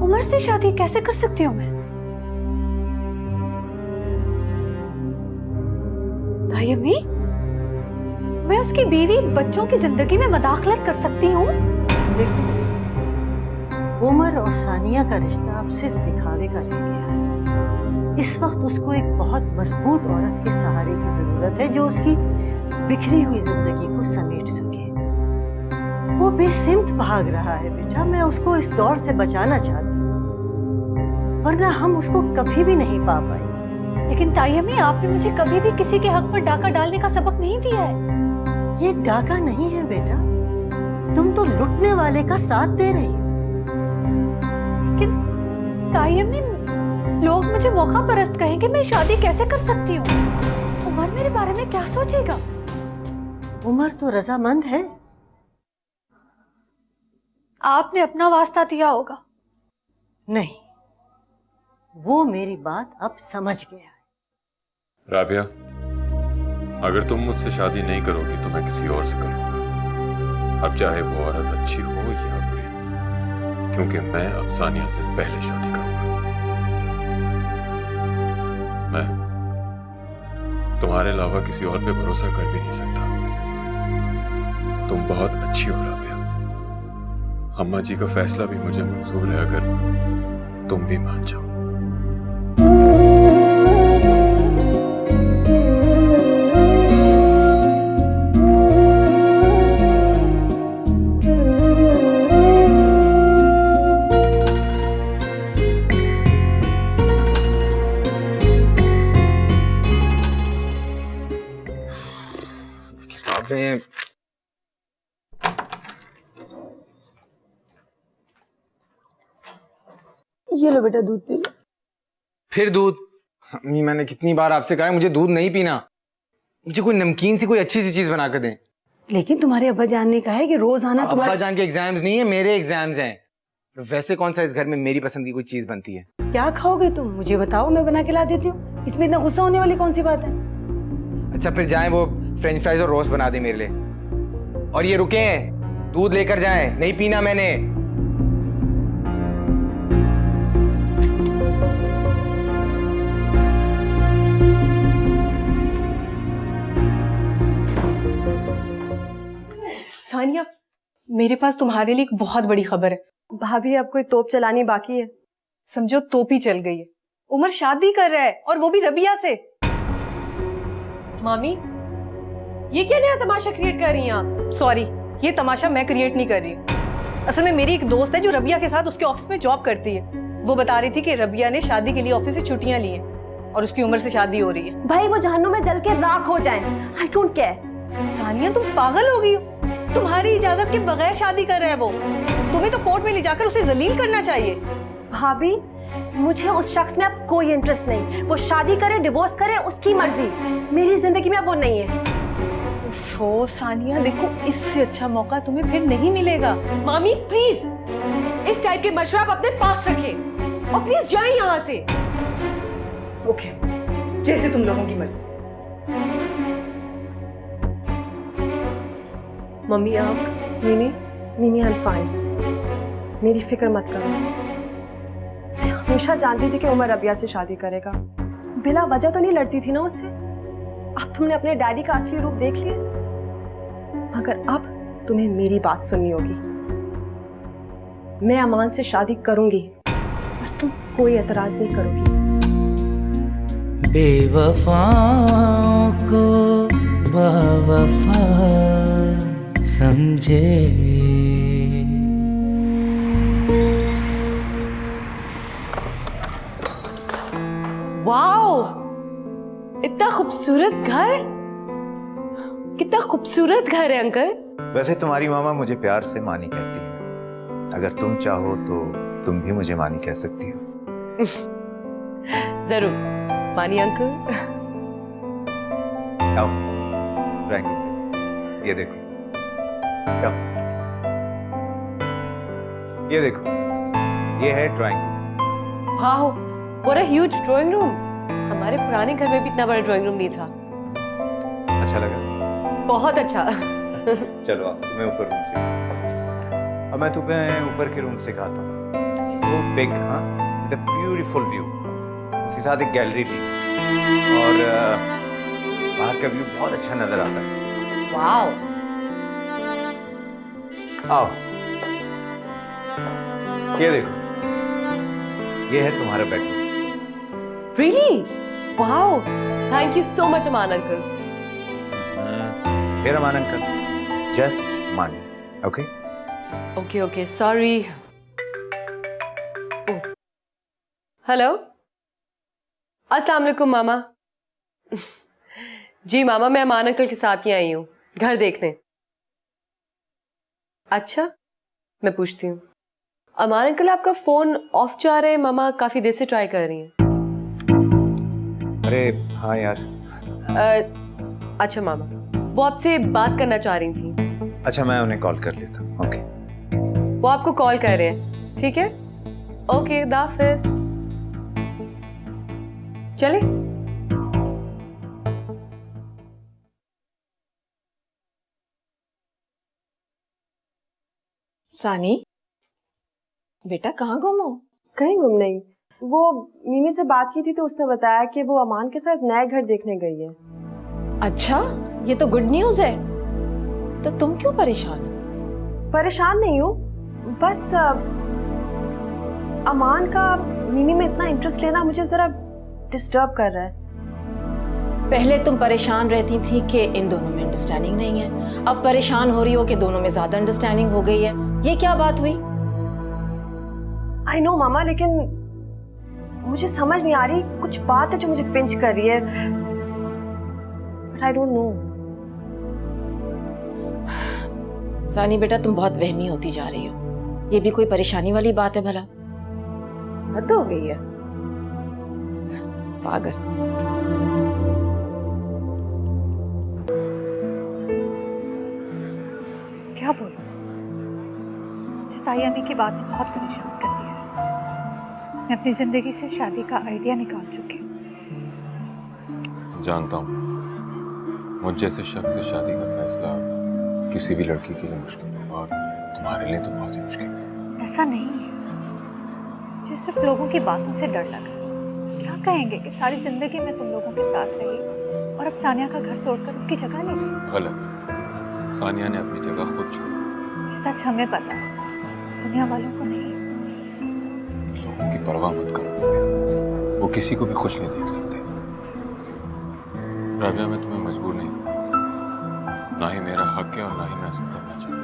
उमर से शादी कैसे कर सकती हूँ मैं? ताई अम्मी, मैं उसकी बीवी बच्चों की जिंदगी में मदाखलत कर सकती हूँ? देखो, उमर और सानिया का रिश्ता अब सिर्फ दिखावे का रह गया है। इस वक्त उसको एक बहुत मजबूत औरत के सहारे की जरूरत है जो उसकी बिखरी हुई जिंदगी को समेट सके। वो बेसिमत भाग रहा है बेटा, मैं उसको इस दौर से बचाना चाहती हूँ, वरना हम उसको कभी भी नहीं पा पाए। लेकिन ताई अम्मी, आपने मुझे कभी भी किसी के हक पर डाका डालने का सबक नहीं दिया है। ये डाका नहीं है बेटा, तुम तो लुटने वाले का साथ दे रही हो। लेकिन ताई अम्मी, लोग मुझे मौका परस्त कहेंगे, मैं शादी कैसे कर सकती हूँ? उमर मेरे बारे में क्या सोचेगा? उमर तो रजामंद है। आपने अपना वास्ता दिया होगा। नहीं, वो मेरी बात अब समझ गया है। राबिया, अगर तुम मुझसे शादी नहीं करोगी तो मैं किसी और से करूंगा, अब चाहे वो औरत अच्छी हो या बुरी, क्योंकि मैं अब सानिया से पहले शादी करूंगा। मैं तुम्हारे अलावा किसी और पे भरोसा कर भी नहीं सकता। तुम बहुत अच्छी हो राबिया। अम्मा जी का फैसला भी मुझे मंजूर है, अगर तुम भी मान जाओ। किताबें ये लो बेटा, दूध पी लो। फिर दूध? अम्मी, मैंने कितनी बार आपसे कहा है मुझे दूध नहीं पीना। मुझे कोई नमकीन सी, कोई अच्छी सी चीज बना कर दें। लेकिन तुम्हारे अब्बा जान ने कहा है कि रोज आना। अब्बा जान के एग्जाम्स नहीं है, मेरे एग्जाम्स हैं। वैसे कौन सा इस घर में मेरी पसंद की कोई चीज बनती है? क्या खाओगे तुम, मुझे बताओ, मैं बना के ला देती हूँ। इसमें इतना गुस्सा होने वाली कौन सी बात है? अच्छा, फिर जाएं वो फ्रेंच फ्राइज और रोस्ट बना दे मेरे लिए। और ये रुके, दूध लेकर जाएं, नहीं पीना मैंने। सानिया, मेरे पास तुम्हारे लिए एक बहुत बड़ी खबर है। भाभी, अब कोई तोप चलानी बाकी है? समझो तोप ही चल गई है। उमर शादी कर रहा है, और वो भी रबिया से। मामी, ये क्या नया तमाशा क्रिएट कर रही हैं आप? सॉरी, ये तमाशा मैं क्रिएट नहीं कर रही हूँ। असल में मेरी एक दोस्त है जो रबिया के साथ उसके ऑफिस में जॉब करती है। वो बता रही थी कि रबिया ने शादी के लिए ऑफिस से छुट्टियां ली हैं और उसकी उमर से शादी हो रही है। भाई, वो जहन्नुम में जल के राख हो जाए, आई डोंट केयर। सानिया, तुम पागल हो गई हो? तुम्हारी इजाजत के बगैर शादी कर रहा है वो। तुम्हें तो कोर्ट में ले जाकर उसे जलील करना चाहिए। भाभी, मुझे उस शख्स में अब कोई इंटरेस्ट नहीं। वो शादी करे, डिवोर्स करे, उसकी मर्जी। मेरी जिंदगी में अब वो नहीं है। ओफो सानिया, देखो, इससे अच्छा मौका तुम्हें फिर नहीं मिलेगा। मामी प्लीज, इस टाइप के मशवरे आप अपने पास रखें और प्लीज जाएं यहाँ से। ओके, जैसे तुम लोगों की मर्जी। मम्मी, आप मीमी आई एम फाइन। मेरी फिक्र मत करो। मैं हमेशा जानती थी कि उमर रबिया से शादी करेगा। बिला वजह तो नहीं लड़ती थी ना उससे। अब तुमने अपने डैडी का असली रूप देख लिया। मगर अब तुम्हें मेरी बात सुननी होगी। मैं अमान से शादी करूंगी और तुम कोई एतराज नहीं करोगी। बेवफाओं को बावफा समझे। वाओ, इतना खूबसूरत घर, कितना खूबसूरत घर है अंकल। वैसे तुम्हारी मामा मुझे प्यार से मानी कहती है। अगर तुम चाहो तो तुम भी मुझे मानी कह सकती हो। जरूर मानी अंकल। आओ, ड्राइंग रूम, ये देखो। आओ, ये देखो, ये है drawing room. Wow, what a huge drawing room. हमारे पुराने घर में भी इतना बड़ा ड्राइंग रूम नहीं था। अच्छा लगा? बहुत अच्छा। चलो, आप तुम्हें ऊपर रूम से, अब मैं तुम्हें ऊपर के रूम से दिखाता हूँ। सो बिग, हाँ, विद अ ब्यूटीफुल व्यू। उसके साथ एक गैलरी भी, और बाहर का व्यू बहुत अच्छा नजर आता है। वाओ, आओ, ये देखो, ये है तुम्हारा bedroom. Really? Wow, thank you so much Aman uncle. फिर अमान अंकल, जस्ट मान, okay? Okay okay, sorry. Hello, अस्सलाम वालेकुम मामा। जी मामा, मैं अमान अंकल के साथ ही आई हूँ घर देखने। अच्छा, मैं पूछती हूँ। अमान अंकल, आपका फोन ऑफ जा रहा है, मामा काफी देर से ट्राई कर रही हैं। अरे हाँ यार। अच्छा मामा, वो आपसे बात करना चाह रही थी। अच्छा, मैं उन्हें कॉल कर लेता हूँ, ओके? वो आपको कॉल कर रहे हैं, ठीक है? ओके, दाफिज। चले। सानी, बेटा कहाँ गुम हो? कहीं गुम नहीं। वो मिमी से बात की थी तो उसने बताया कि वो अमान के साथ नया घर देखने गई है। अच्छा, ये तो गुड न्यूज़ है। तो तुम क्यों परेशान हो? परेशान नहीं हूँ, बस अमान का मिमी में इतना इंटरेस्ट लेना मुझे जरा डिस्टर्ब कर रहा है। पहले तुम परेशान रहती थी कि इन दोनों में अंडरस्टैंडिंग नहीं है, अब परेशान हो रही हो कि दोनों में ज्यादा अंडरस्टैंडिंग हो गई है। ये क्या बात हुई? आई नो मामा, लेकिन मुझे समझ नहीं आ रही, कुछ बात है जो मुझे पिंच कर रही है, बट आई डोंट नो। सानी बेटा, तुम बहुत वहमी होती जा रही हो। ये भी कोई परेशानी वाली बात है भला? हद हो गई है, पागल। क्या बोलूं, मुझे ताई अम्मी की बात ने बहुत परेशान कर दिया है। मैं अपनी जिंदगी से शादी का आइडिया निकाल चुकी हूँ। जानता हूँ, मुझ जैसे शख्स से शादी का फैसला किसी भी लड़की के लिए मुश्किल है, और तुम्हारे लिए तो बहुत ही मुश्किल है। ऐसा नहीं है, मुझे सिर्फ लोगों की बातों से डर लगा। क्या कहेंगे कि सारी जिंदगी में तुम लोगों के साथ रही और अब सानिया का घर तोड़कर उसकी जगह ले ली। गलत। सानिया ने अपनी जगह खुद छोड़ी। ये सच हमें पता है, दुनिया वालों को नहीं। लोगों की परवाह मत करो, वो किसी को भी खुश नहीं देख सकते। राबिया, मैं तुम्हें मजबूर नहीं करूँगा, ना ही मेरा हक है और ना ही मैं ऐसा करना चाहता।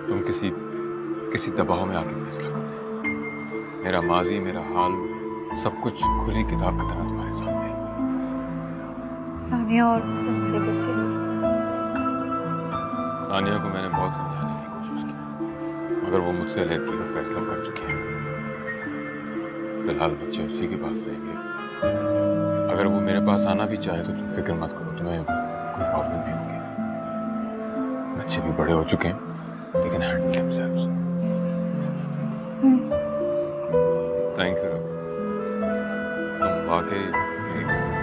तुम किसी दबाव में आके फैसला करो। मेरा माजी, मेरा हाल, सब कुछ खुली किताब की तरह तुम्हारे सामने है। सानिया और तुम्हारे बच्चे। सानिया को मैंने बहुत समझाने की कोशिश की, मगर वो मुझसे अलहदगी का फैसला कर चुके हैं। फिलहाल बच्चे उसी के पास रहेंगे। अगर वो मेरे पास आना भी चाहे तो तुम फिक्र मत करो, तुम्हें कोई प्रॉब्लम नहीं होगी। बच्चे भी बड़े हो चुके हैं, लेकिन handle themselves. Thank you rub, तुम वाकई मेरी मदद।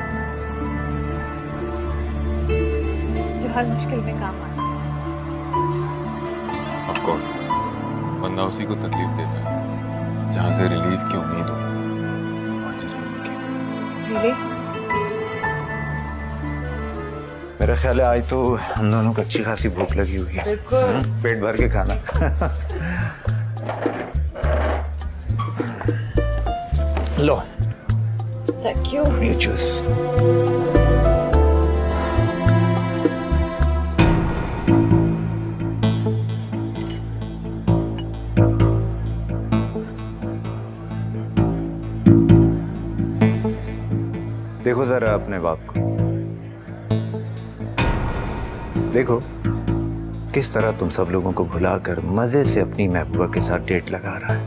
जो हर मुश्किल में काम आता है। ऑफ कोर्स, बंदा उसी को तकलीफ देता है जहां से रिलीफ की उम्मीद हो और जिसमें रिलीफ। मेरा ख्याल है आज तो हम दोनों को अच्छी खासी भूख लगी हुई है। पेट भर के खाना। लो, थैंक यू। ये जूस। देखो जरा अपने बाप को, देखो किस तरह तुम सब लोगों को भुलाकर मजे से अपनी महबूबा के साथ डेट लगा रहा है।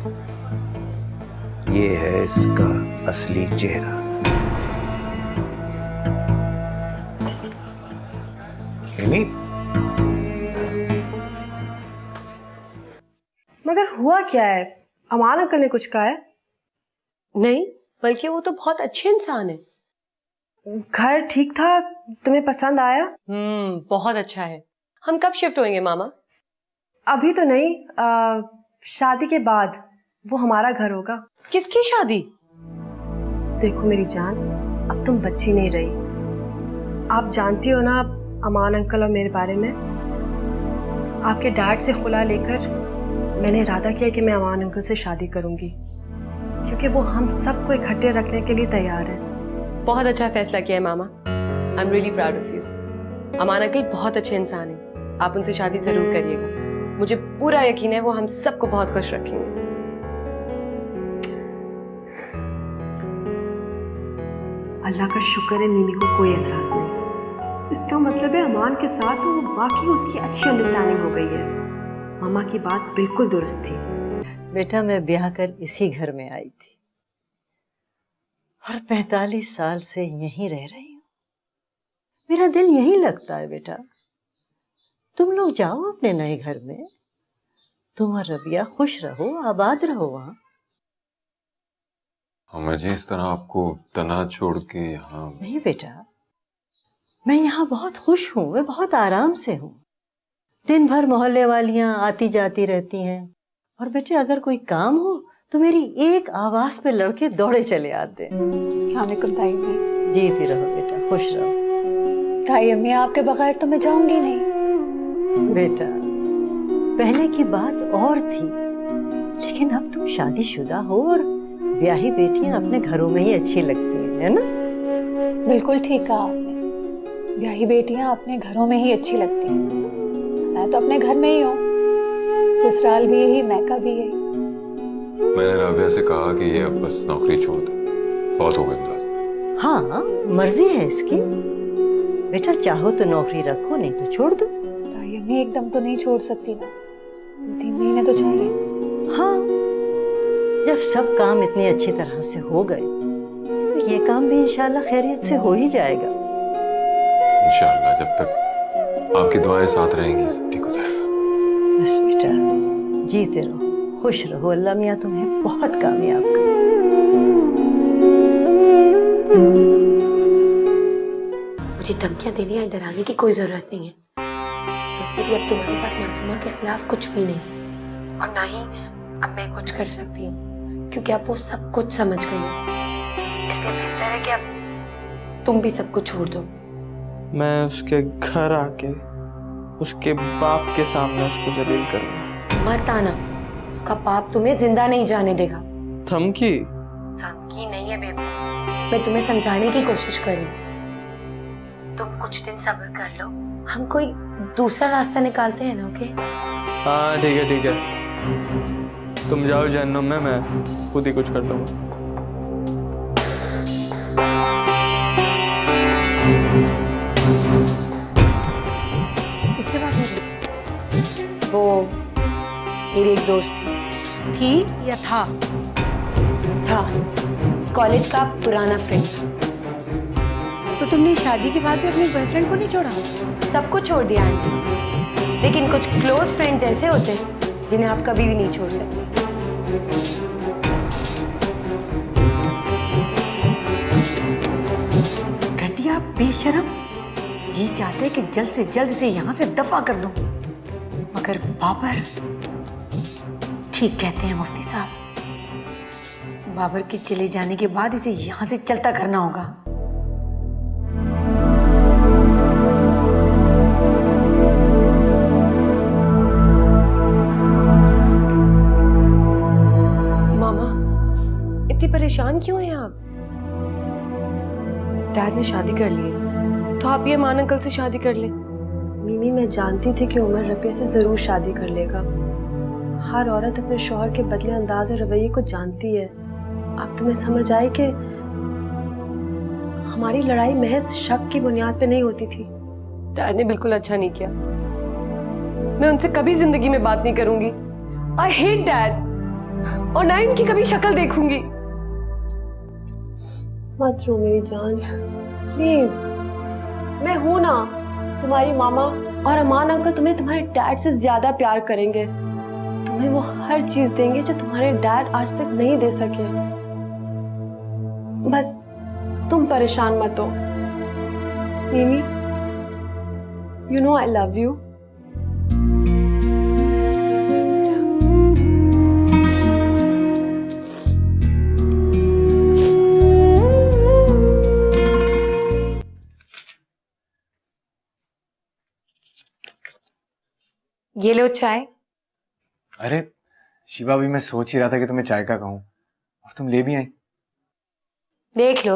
ये है इसका असली चेहरा। रिमी, मगर हुआ क्या है? अमान अंकल ने कुछ कहा है? नहीं, बल्कि वो तो बहुत अच्छे इंसान है। घर ठीक था? तुम्हें पसंद आया? बहुत अच्छा है। हम कब शिफ्ट होंगे मामा? अभी तो नहीं, शादी के बाद, वो हमारा घर होगा। किसकी शादी? देखो मेरी जान, अब तुम बच्ची नहीं रही। आप जानती हो ना अमान अंकल और मेरे बारे में। आपके डैड से खुला लेकर मैंने इरादा किया कि मैं अमान अंकल से शादी करूंगी, क्योंकि वो हम सबको इकट्ठे रखने के लिए तैयार है। बहुत अच्छा फैसला किया है मामा। I am really proud of you. Aman uncle बहुत अच्छे इंसान हैं। आप उनसे शादी जरूर करिएगा। मुझे पूरा यकीन है वो हम सबको बहुत खुश रखेंगे। अल्लाह का शुक्र है मिमी को कोई एतराज नहीं। इसका मतलब है अमान के साथ वो वाकई उसकी अच्छी अंडरस्टैंडिंग हो गई है। मामा की बात बिल्कुल दुरुस्त थी। बेटा मैं ब्याह कर इसी घर में आई थी और 45 साल से यहीं रह रही हूँ। मेरा दिल यहीं लगता है बेटा। तुम लोग जाओ अपने नए घर में। तुम और रबिया खुश रहो, आबाद रहो वहाँ। अम्मा जी इस तरह आपको तना छोड़ के यहाँ? नहीं बेटा, मैं यहाँ बहुत खुश हूँ, मैं बहुत आराम से हूँ। दिन भर मोहल्ले वालियाँ आती जाती रहती हैं और बेटे अगर कोई काम हो तो मेरी एक आवाज पे लड़के दौड़े चले आते हैं। अस्सलाम वालेकुम ताई अम्मी। जीती रहो बेटा, खुश रहो। ताई अम्मी आपके बगैर तो मैं जाऊंगी नहीं। बेटा पहले की बात और थी, लेकिन अब तुम शादीशुदा हो और ब्याही बेटियां अपने घरों में ही अच्छी लगती हैं, है ना? बिल्कुल ठीक कहा आपने। ब्याही बेटियां अपने घरों में ही अच्छी लगती हैं। मैं तो अपने घर में ही हूँ, ससुराल भी यही, मैका भी यही। मैंने राबिया से कहा कि ये अब बस नौकरी छोड़ दे, बहुत हो गई मुलाजिम। हाँ मर्जी है इसकी। बेटा चाहो तो नौकरी रखो, नहीं तो छोड़ दो। ताई अम्मी एकदम तो नहीं छोड़ सकती ना, 2-3 महीने तो चाहिए। हाँ जब सब काम इतनी अच्छी तरह से हो गए तो ये काम भी इंशाल्लाह खैरियत से हो ही जाएगा। इंशाल्लाह जब तक आपकी दुआएं साथ रहेंगी सब ठीक हो जाएगा। बस बेटा जीते रहो, खुश रहो। अल्लाह मियाँ तुम्हें बहुत कामयाब करे। मुझे धमकियां देने या डराने की कोई जरूरत नहीं है। वैसे भी अब तुम्हारे पास मासूमा के खिलाफ कुछ भी नहीं, और ना ही अब मैं कुछ कर सकती हूँ, क्योंकि अब वो सब कुछ समझ गई है। इसलिए बेहतर है कि अब तुम भी सब कुछ छोड़ दो। मैं उसके घर आके उसके बाप के सामने उसको जलील करूंगा। मत आना, उसका बाप तुम्हें जिंदा नहीं जाने देगा। धमकी? धमकी नहीं है बेवकूफ, मैं तुम्हें समझाने की कोशिश कर रही हूँ। तुम कुछ दिन सब्र कर लो, हम कोई दूसरा रास्ता निकालते हैं ना। ओके? हाँ ठीक है ठीक है, तुम जाओ जहन्नुम में, मैं खुद ही कुछ कर लूंगा। किससे बात हो रही थी? वो मेरी एक दोस्त थी या था? था, कॉलेज का पुराना फ्रेंड। तो तुमने शादी के बाद भी अपने बॉयफ्रेंड को नहीं छोड़ा? सबको छोड़ दिया आंटी, लेकिन कुछ क्लोज फ्रेंड्स ऐसे होते हैं जिन्हें आप कभी भी नहीं छोड़ सकते। घटिया बेशरम, जी चाहते कि जल्द से जल्द से यहाँ से दफा कर दूं, मगर बाबर ठीक कहते हैं मुफ्ती साहब। बाबर के चले जाने के बाद इसे यहाँ से चलता करना होगा। मामा इतनी परेशान क्यों हैं आप? डैड ने शादी कर ली है, तो आप ये अमान अंकल से शादी कर ले। मिमी मैं जानती थी कि उमर रबिया से जरूर शादी कर लेगा। हर औरत अपने शौहर के बदले अंदाज और रवैये को जानती है। अब तुम्हें समझ आई कि हमारी लड़ाई महज शक की बुनियाद पे नहीं होती थी। डैड ने बिल्कुल अच्छा नहीं किया। मैं उनसे कभी जिंदगी में बात नहीं करूंगी। आई हेट डैड, और ना ही उनकी कभी शक्ल देखूंगी। मत रो मेरी जान, प्लीज। मैं हूं ना तुम्हारी मामा, और अमान अंकल तुम्हें तुम्हारे डैड से ज्यादा प्यार करेंगे। तुम्हें वो हर चीज देंगे जो तुम्हारे डैड आज तक नहीं दे सके। बस तुम परेशान मत हो। मिमी, you know I love you. ये लो चाय। अरे शिवा, भी मैं सोच ही रहा था कि तुम्हें चाय का कहूँ और तुम ले भी आई। देख लो,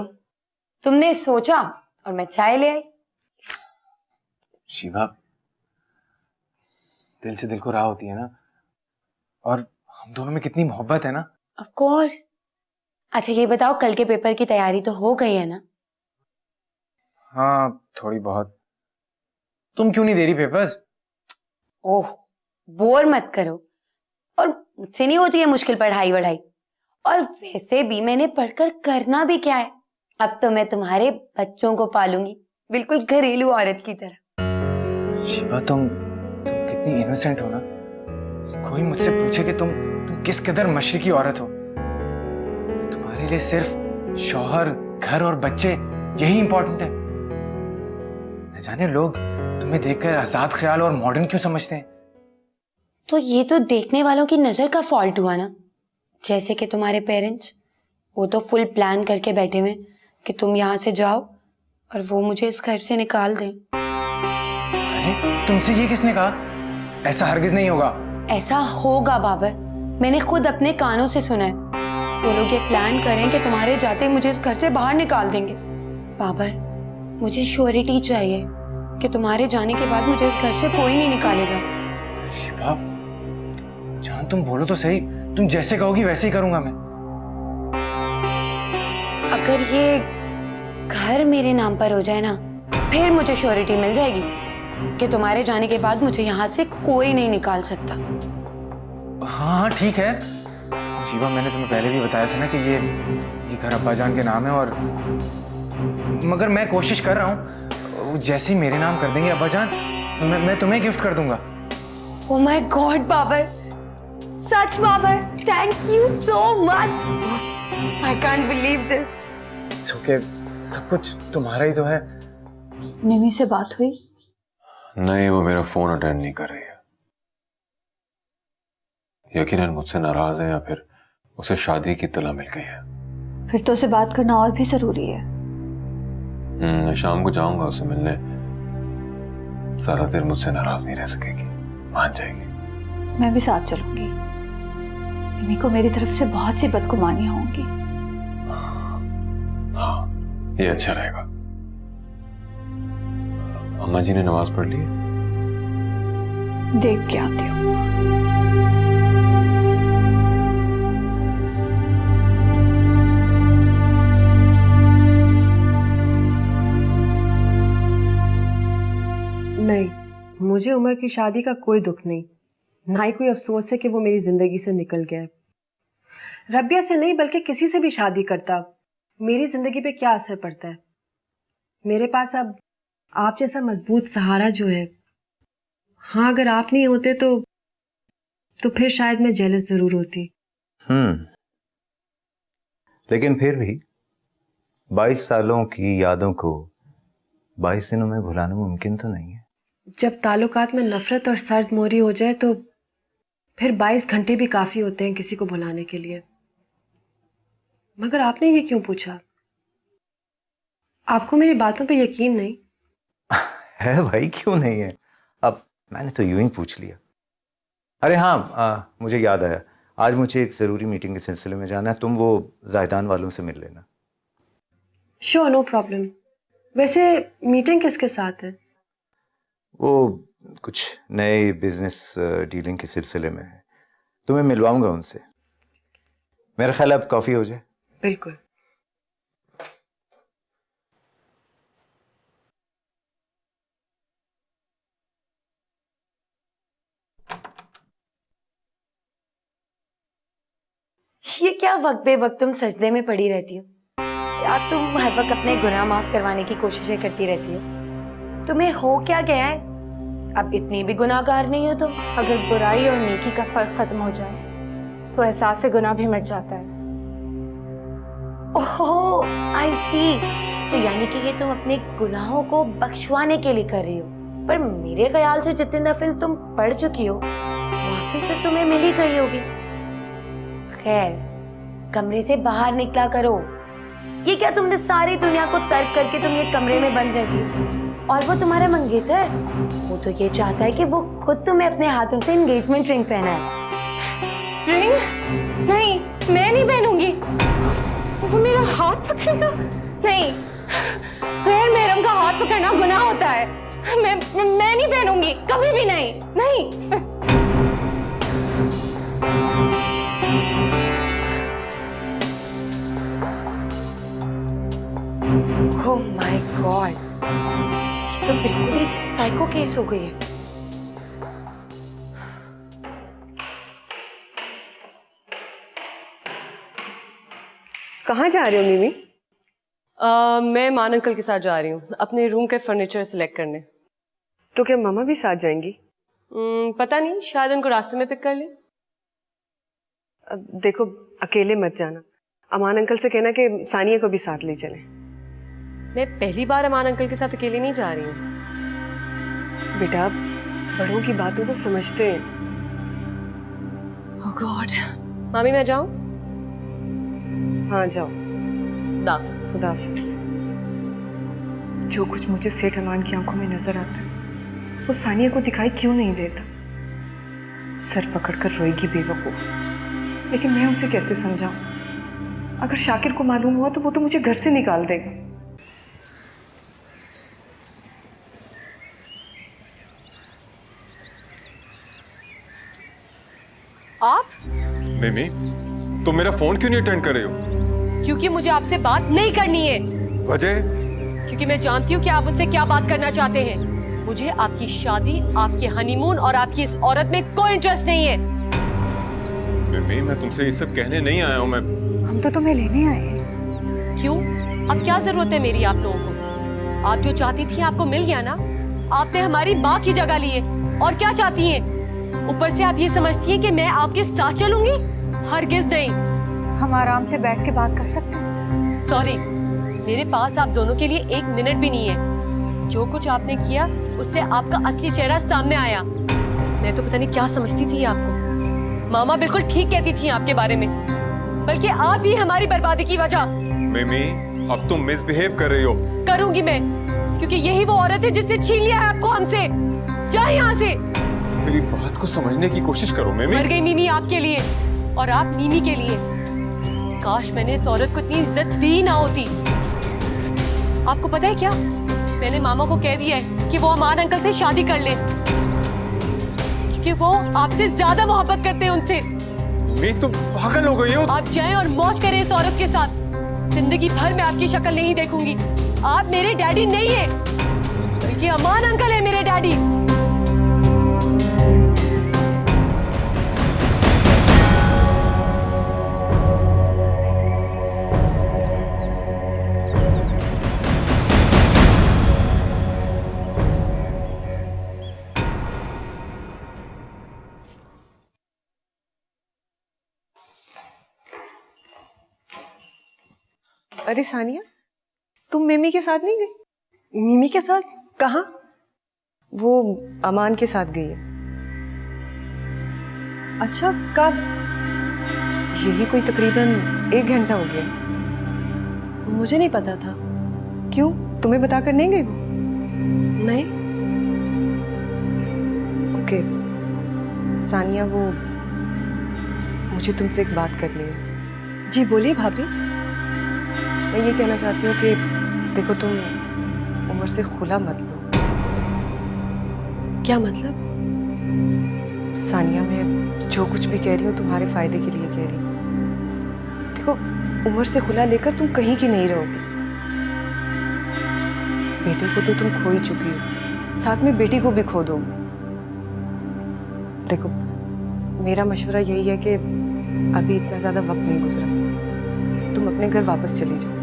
तुमने सोचा और मैं चाय ले आई। शिवा, दिल से दिल को राह होती है ना, और हम दोनों में कितनी मोहब्बत है ना। Of course. अच्छा ये बताओ, कल के पेपर की तैयारी तो हो गई है ना? हाँ थोड़ी बहुत। तुम क्यों नहीं दे रही पेपर्स? ओह, बोर मत करो। और मुझसे नहीं होती है मुश्किल पढ़ाई वढ़ाई। और वैसे भी मैंने पढ़कर करना भी क्या है, अब तो मैं तुम्हारे बच्चों को पालूंगी, बिल्कुल घरेलू औरत की तरह। शिवा, तुम कितनी इनोसेंट हो ना। कोई मुझसे पूछे कि तुम किस कदर मशरिकी औरत हो, तुम्हारे लिए सिर्फ शौहर, घर और बच्चे यही इंपॉर्टेंट है। न जाने लोग तुम्हें देखकर आजाद ख्याल और मॉडर्न क्यों समझते हैं। तो ये तो देखने वालों की नजर का फॉल्ट हुआ ना। जैसे कि तुम्हारे पेरेंट्स, वो तो फुल प्लान करके बैठे हुए कि तुम यहाँ से जाओ और वो मुझे इस घर से निकाल दें। अरे तुमसे ये किसने कहा? ऐसा हरगिज नहीं होगा। ऐसा होगा बाबर, मैंने खुद अपने कानों से सुना है। वो लोग ये प्लान करें कि तुम्हारे जाते मुझे इस घर से बाहर निकाल देंगे। बाबर, मुझे श्योरिटी चाहिए कि तुम्हारे जाने के बाद मुझे इस घर से कोई नहीं निकालेगा। शिवा, जान तुम बोलो तो सही, तुम जैसे कहोगी वैसे ही करूंगा मैं। अगर ये घर मेरे नाम पर हो जाए ना, फिर मुझे श्योरिटी मिल जाएगी कि तुम्हारे जाने के बाद मुझे यहाँ से कोई नहीं निकाल सकता। हाँ ठीक है शिवा, मैंने तुम्हें पहले भी बताया था ना कि ये घर अब्बा जान के नाम है, और मगर मैं कोशिश कर रहा हूँ, जैसे ही मेरे नाम कर देंगे अब्बा जान, मैं तुम्हें गिफ्ट कर दूंगा। ओह माय गॉड बाबर, सच Babar, thank you so much. I can't believe this. It's okay, सब कुछ तुम्हारा ही तो है। मिमी से बात हुई? नहीं, वो मेरा फोन अटेंड नहीं कर रही है। यकीनन मुझसे नाराज है या फिर उसे शादी की तला मिल गई है। फिर तो उसे बात करना और भी जरूरी है। मैं शाम को जाऊंगा उसे मिलने। सारा दिन मुझसे नाराज नहीं रह सकेगी, मान जाएगी। मैं भी साथ चलूंगी। मिमी को मेरी तरफ से बहुत सी बदगुमानियां होंगी। हाँ, ये अच्छा रहेगा। अम्मा जी ने नमाज पढ़ ली है? देख के आती हूँ। नहीं, मुझे उमर की शादी का कोई दुख नहीं, ना ही कोई अफसोस है कि वो मेरी जिंदगी से निकल गया है। रबिया से नहीं बल्कि किसी से भी शादी करता, मेरी जिंदगी पे क्या असर पड़ता है। मेरे पास अब आप जैसा मजबूत सहारा जो है। हाँ, अगर आप नहीं होते तो फिर शायद मैं जेलस जरूर होती। लेकिन फिर भी 22 सालों की यादों को 22 दिनों में भुलाना मुमकिन तो नहीं है। जब ताल्लुकात में नफरत और सर्द मोरी हो जाए तो फिर 22 घंटे भी काफी होते हैं किसी को भुलाने के लिए। मगर आपने ये क्यों पूछा? आपको मेरी बातों पे यकीन नहीं? है भाई, क्यों नहीं है। अब मैंने तो यूं ही पूछ लिया। अरे हाँ, मुझे याद आया, आज मुझे एक ज़रूरी मीटिंग के सिलसिले में जाना है। तुम वो जायदान वालों से मिल लेना। Sure, no problem. वैसे मीटिंग किसके साथ है? वो कुछ नए बिजनेस डीलिंग के सिलसिले में है, तुम्हें मिलवाऊंगा उनसे। मेरा ख्याल अब कॉफ़ी हो जाए। बिल्कुल। ये क्या वक्त बे वक्त तुम सजदे में पड़ी रहती हो? क्या तुम हर वक्त अपने गुनाह माफ करवाने की कोशिशें करती रहती हो? तुम्हें हो क्या गया है? अब इतनी भी गुनाहगार नहीं हो तुम। अगर बुराई और नेकी का फर्क खत्म हो जाए तो एहसास गुनाह भी मिट जाता है। ओह, आई सी। तो यानी कि ये तुम अपने गुनाहों को बख्शवाने के लिए कर रही हो। पर मेरे ख्याल से जितने नफिल तुम पढ़ चुकी हो, माफी तो तुम्हें मिल ही गई होगी। खैर, कमरे से बाहर निकला करो। ये क्या तुमने सारी दुनिया को तर्क करके तुम ये कमरे में बंद रहती हो? और वो तुम्हारा मंगेतर, वो तो ये चाहता है कि वो खुद तुम्हें अपने हाथों से एंगेजमेंट रिंग पहनाए। रिंग? नहीं, मैं नहीं पहनूंगी। वो मेरा हाथ पकड़ेगा? नहीं, गैर महरम का हाथ पकड़ना गुनाह होता है। मैं नहीं पहनूंगी, कभी भी नहीं, नहीं। ओह माय गॉड, ये तो बिल्कुल ही साइको केस हो गई है। कहाँ जा रहे हो मिमी? मैं मान अंकल के साथ जा रही हूँ अपने रूम के फर्नीचर सिलेक्ट करने। तो क्या मामा भी साथ जाएंगी? पता नहीं, शायद उनको रास्ते में पिक कर ले। अब देखो, अकेले मत जाना। अमान अंकल से कहना कि सानिया को भी साथ ले चलें। मैं पहली बार अमान अंकल के साथ अकेले नहीं जा रही हूँ। बेटा, बड़ों की बातों को समझते हैं। ओह गॉड। मामी मैं जाऊँ? हाँ जाओ। खुदाफिज़। खुदाफिज़। जो कुछ मुझे सेठ अमान की आंखों में नजर आता है वो सानिया को दिखाई क्यों नहीं देता? सर पकड़कर रोएगी बेवकूफ। लेकिन मैं उसे कैसे समझाऊं? अगर शाकिर को मालूम हुआ तो वो तो मुझे घर से निकाल देगा। आप? मिमी, तुम मेरा फोन क्यों नहीं अटेंड कर रही हो? क्योंकि मुझे आपसे बात नहीं करनी है। वजह? क्योंकि मैं जानती हूँ कि आप मुझसे क्या बात करना चाहते हैं। मुझे आपकी शादी, आपके हनीमून और आपकी इस औरत में कोई इंटरेस्ट नहीं है। मिमी, मैं तुमसे ये सब कहने नहीं आया हूँ। हम तो तुम्हें लेने आए हैं। क्यों? अब क्या जरूरत है मेरी आप लोगों को? आप जो चाहती थी आपको मिल गया ना। आपने हमारी माँ की जगह ली है। और क्या चाहती हैं? ऊपर से आप ये समझती हैं कि मैं आपके साथ चलूंगी? हरगिज नहीं। हम आराम से बैठ के बात कर सकते हैं। सॉरी, मेरे पास आप दोनों के लिए 1 मिनट भी नहीं है। जो कुछ आपने किया उससे आपका असली चेहरा सामने आया। मैं तो पता नहीं क्या समझती थी आपको। मामा बिल्कुल ठीक कहती थी आपके बारे में, बल्कि आप ही हमारी बर्बादी की वजह। मिमी, अब तुम मिसबिहेव कर रही हो। करूंगी मैं, क्योंकि यही वो औरत है जिसने छीन लिया है आपको हमसे। जाए यहाँ से। मेरी बात को समझने की कोशिश करो मिमी। मर गई मिमी आपके लिए और आप मिमी के लिए। काश मैंने इस औरत को इतनी इज्जत दी ना होती। आपको पता है क्या, मैंने मामा को कह दिया है कि वो अमान अंकल से शादी कर ले, क्योंकि वो आपसे ज्यादा मोहब्बत करते हैं उनसे। मिमी, तुम पागल हो गई हो। आप जाएं और मौज करें इस औरत के साथ। जिंदगी भर मैं आपकी शक्ल नहीं देखूंगी। आप मेरे डैडी नहीं है, बल्कि अमान अंकल है मेरे डैडी। अरे सानिया, तुम मिमी के साथ नहीं गई? मिमी के साथ? कहाँ? वो अमान के साथ गई है। अच्छा, कब? यही कोई तकरीबन 1 घंटा हो गया। मुझे नहीं पता था। क्यों, तुम्हें बताकर नहीं गई वो? नहीं। ओके सानिया, वो मुझे तुमसे एक बात करनी है। जी बोलिए भाभी। मैं ये कहना चाहती हूँ कि देखो, तुम उमर से खुला मत लो। क्या मतलब? सानिया, मैं जो कुछ भी कह रही हूँ तुम्हारे फायदे के लिए कह रही हूँ। देखो, उमर से खुला लेकर तुम कहीं की नहीं रहोगे। बेटे को तो तुम खो ही चुकी हो, साथ में बेटी को भी खो दो। देखो, मेरा मशवरा यही है कि अभी इतना ज्यादा वक्त नहीं गुजरा, तुम अपने घर वापस चली जाओ।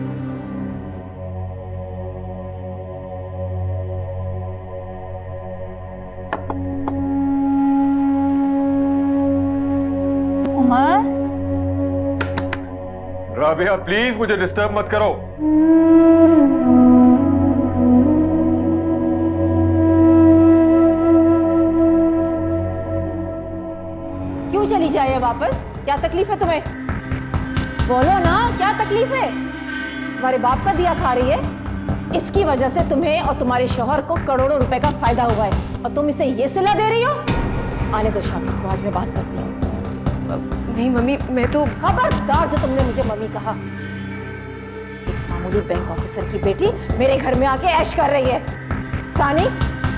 राबिया, प्लीज मुझे डिस्टर्ब मत करो। क्यों चली जाए वापस? क्या तकलीफ है तुम्हें? बोलो ना, क्या तकलीफ है? तुम्हारे बाप का दिया खा रही है? इसकी वजह से तुम्हें और तुम्हारे शौहर को करोड़ों रुपए का फायदा हुआ है और तुम इसे ये सिला दे रही हो। आने दो शाकिर को, आज मैं बात करती हूँ। नहीं मम्मी, मैं तो खबरदार जो तुमने मुझे मम्मी कहा। एक मामूली बैंक ऑफिसर की बेटी मेरे घर में आके ऐश कर रही है। सानी,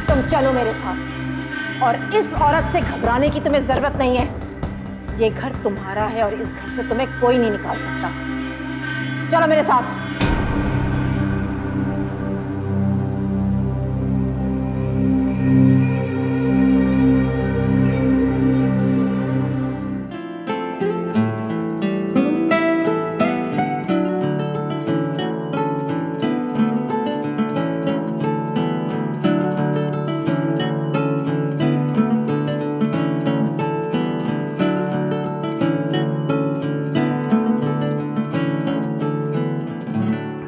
तुम चलो मेरे साथ, और इस औरत से घबराने की तुम्हें जरूरत नहीं है। ये घर तुम्हारा है और इस घर से तुम्हें कोई नहीं निकाल सकता। चलो मेरे साथ।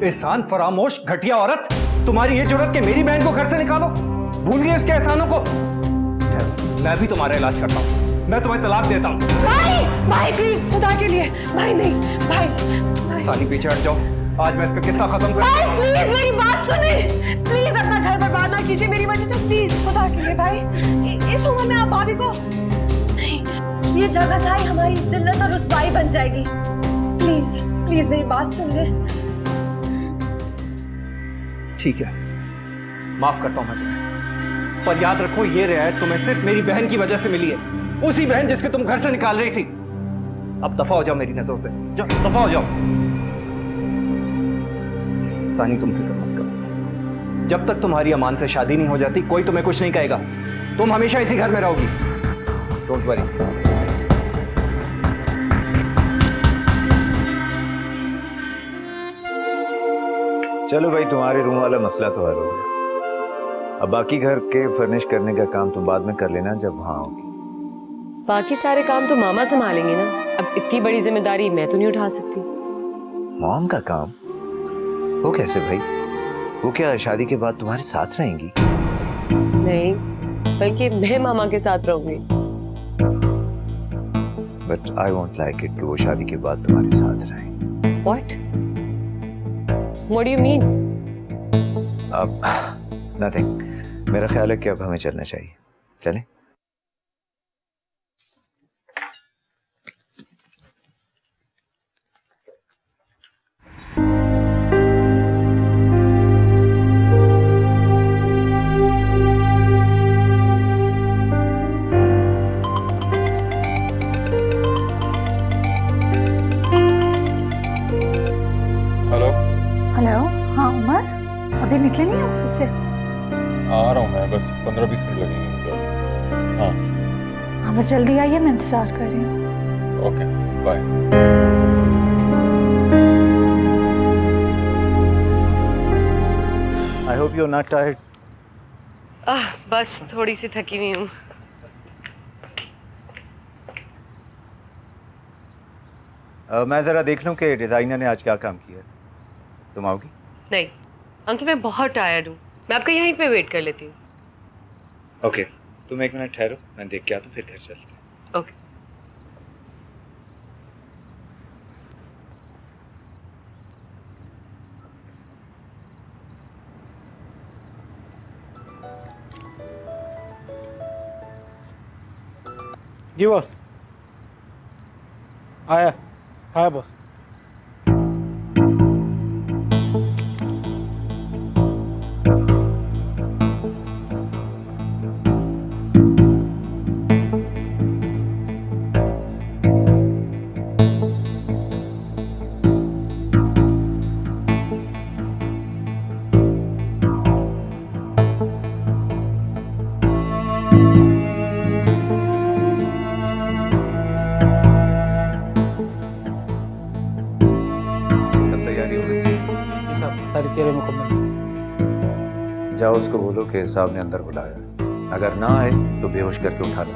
एहसान फरामोश घटिया औरत, तुम्हारी ये जरूरत कि मेरी बहन को घर से निकालो? भूल गई उसके एहसानों को? मैं भी तुम्हारा इलाज करता हूँ, मैं तुम्हें तलाक देता हूँ। भाई, भाई प्लीज, खुदा के लिए, भाई नहीं, भाई। साली पीछे हट जाओ, आज मैं इसका किस्सा खत्म कर। भाई प्लीज मेरी बात सुने, प्लीज अपना घर बर्बाद ना कीजिए मेरी वजह से, प्लीज खुदा के लिए भाई। इस उम्र में आप भाभी को नहीं, ये जगह सारी हमारी जिल्लत और रुसवाई बन जाएगी। प्लीज प्लीज मेरी बात सुन ले। ठीक है, माफ करता हूं मैं तुम्हें, पर याद रखो ये रियायत तुम्हें सिर्फ मेरी बहन की वजह से मिली है, उसी बहन जिसके तुम घर से निकाल रही थी। अब दफा हो जाओ मेरी नजरों से, जाओ दफा हो जाओ। सानी तुम फिक्र मत करो, जब तक तुम्हारी अमान से शादी नहीं हो जाती कोई तुम्हें कुछ नहीं कहेगा। तुम हमेशा इसी घर में रहोगी, डोंट वरी। चलो भाई, तुम्हारे रूम वाला मसला तो हल हो गया। अब बाकी घर के फर्निश करने का काम तुम बाद में कर लेना जब वहां आओगी। बाकी सारे काम तो मामा संभालेंगे ना, अब इतनी बड़ी जिम्मेदारी मैं तो नहीं उठा सकती। मॉम का काम? वो कैसे भाई? वो क्या शादी के बाद तुम्हारे साथ रहेंगी? नहीं, बल्कि मैं मामा के साथ रहूंगी। But I won't like it कि वो शादी के बाद तुम्हारे साथ रहें। What? What do you mean? अब नथिंग। मेरा ख्याल है कि अब हमें चलना चाहिए। चलें? अभी निकले नहीं ऑफिस से? आ रहा हूँ मैं, बस 15-20 मिनट लगेंगे मुझे। हाँ बस जल्दी आइए, मैं इंतजार कर रही हूँ। Okay, bye. I hope you are not tired. बस थोड़ी सी थकी हुई हूँ। मैं जरा देख लूं कि डिजाइनर ने आज क्या काम किया है। तुम आओगी? नहीं अंकल, मैं बहुत टायर्ड हूँ, मैं आपका यहीं पे वेट कर लेती हूँ। ओके, तुम 1 मिनट ठहरो, मैं देख के आता हूँ, फिर घर चलते हैं। ओके। जी बॉस, आया आया बॉस। जाओ उसको बोलो कि साहब ने अंदर बुलाया, अगर ना आए तो बेहोश करके उठा लो।